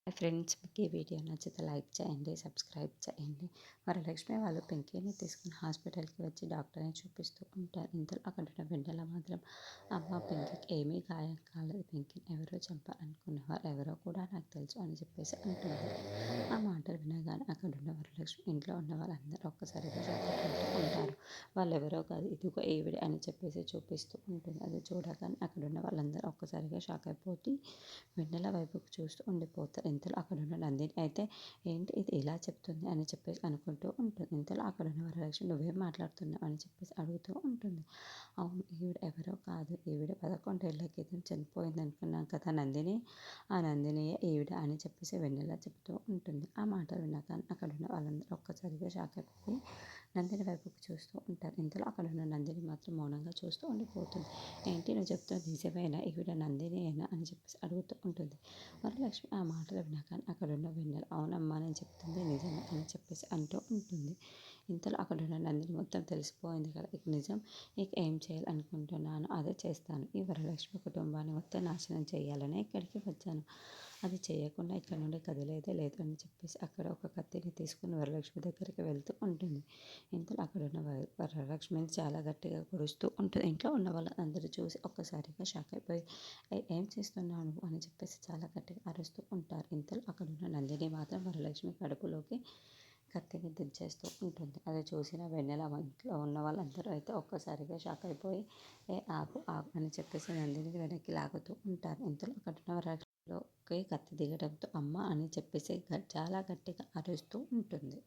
Hi friends, మీకు ఈ video నచ్చితే లైక్ చేయండి, సబ్స్క్రైబ్ చేయండి. వరలక్ష్మి వాళ్ళు పింకీని తీసుకుని హాస్పిటల్కి వచ్చి డాక్టర్ని చూపిస్తూ ఉంటారు. ఇంతలో అక్కడ ఉన్న వెన్నెల మాత్రం అమ్మ పింకీకి ఏమీ గాయం కాలేదు, పింకీని ఎవరో చంపాలనుకున్న వాళ్ళు ఎవరో కూడా నాకు తెలుసు అని చెప్పేసి అంటుంది. ఆ మాటలు వినగానే అక్కడ ఉన్న వరలక్ష్మి ఇంట్లో ఉన్న వాళ్ళందరూ ఒక్కసారిగా షాక్ అయిపోతూ ఉంటారు. వాళ్ళెవరో కాదు, ఇదిగో ఈవిడే అని చెప్పేసి చూపిస్తూ ఉంటుంది. అది చూడగానే అక్కడ ఉన్న వాళ్ళందరూ ఒక్కసారిగా షాక్ అయిపోతే వెన్నెల వైపుకు చూస్తూ ఉండిపోతారు. ఇంతలో అక్కడున్న నందిని అయితే ఏంటి ఇది ఇలా చెప్తుంది అని చెప్పేసి అనుకుంటూ ఉంటుంది. ఇంతలో అక్కడున్న వరలక్ష్మి నువ్వేం మాట్లాడుతున్నావు అని చెప్పేసి అడుగుతూ ఉంటుంది. అవును, ఈవిడ ఎవరో కాదు, ఈవిడ 11 ఏళ్ల క్రితం చనిపోయింది అనుకున్నాం కదా నందిని, ఆ నందినియే ఈవిడ అని చెప్పేసి వెన్నెల చెప్తూ ఉంటుంది. ఆ మాటలు విన్నాక అక్కడున్న వాళ్ళందరూ ఒక్కసారిగా షాక్ అయిపోయి నందిని వైపుకు చూస్తూ ఉంటారు. ఇంతలో అక్కడున్న నందిని మాత్రం మౌనంగా చూస్తూ ఉండిపోతుంది. ఏంటి నువ్వు చెప్తుంది నిజమేనా, ఈవిడ నందినియేనా అని చెప్పేసి అడుగుతూ ఉంటుంది. వరలక్ష్మి ఆ మాటలు వినగానే అక్కడున్న వెన్నెల అవునమ్మా నేను చెప్తుంది నిజమే అని చెప్పేసి అంటూ ఉంటుంది. ఇంతలో అక్కడున్న నందిని మొత్తం తెలిసిపోయింది కదా, ఇక నిజం ఇక ఏం చేయాలనుకుంటున్నాను అదే చేస్తాను. ఈ వరలక్ష్మి కుటుంబాన్ని మొత్తం నాశనం చేయాలనే ఇక్కడికి వచ్చాను. అది చేయకుండా ఇక్కడ నుండి కదిలేదే లేదు అని చెప్పేసి అక్కడ ఒక కత్తిని తీసుకుని వరలక్ష్మి దగ్గరికి వెళ్తూ ఉంటుంది. ఇంతలో అక్కడున్న వరలక్ష్మిని చాలా గట్టిగా పొడుస్తూ ఉంటుంది. ఇంట్లో ఉన్న వాళ్ళందరూ చూసి ఒక్కసారిగా షాక్ అయిపోయి ఏం చేస్తున్నావు నువ్వు అని చెప్పేసి చాలా గట్టిగా అరుస్తూ ఉంటారు. ఇంతలో అక్కడున్న నందిని మాత్రం వరలక్ష్మి కడుపులోకి కత్తిని దించేస్తూ ఉంటుంది. అది చూసిన వెన్నెల ఇంట్లో ఉన్న వాళ్ళందరూ అయితే ఒక్కసారిగా షాక్ అయిపోయి ఆపు ఆపు అని చెప్పేసి నందిని వెనక్కి లాగుతూ ఉంటారు. ఇంతలో అక్కడున్న వరలక్ష్మిలోకి కత్తి దిగడంతో అమ్మ అని చెప్పేసి చాలా గట్టిగా అరుస్తూ ఉంటుంది.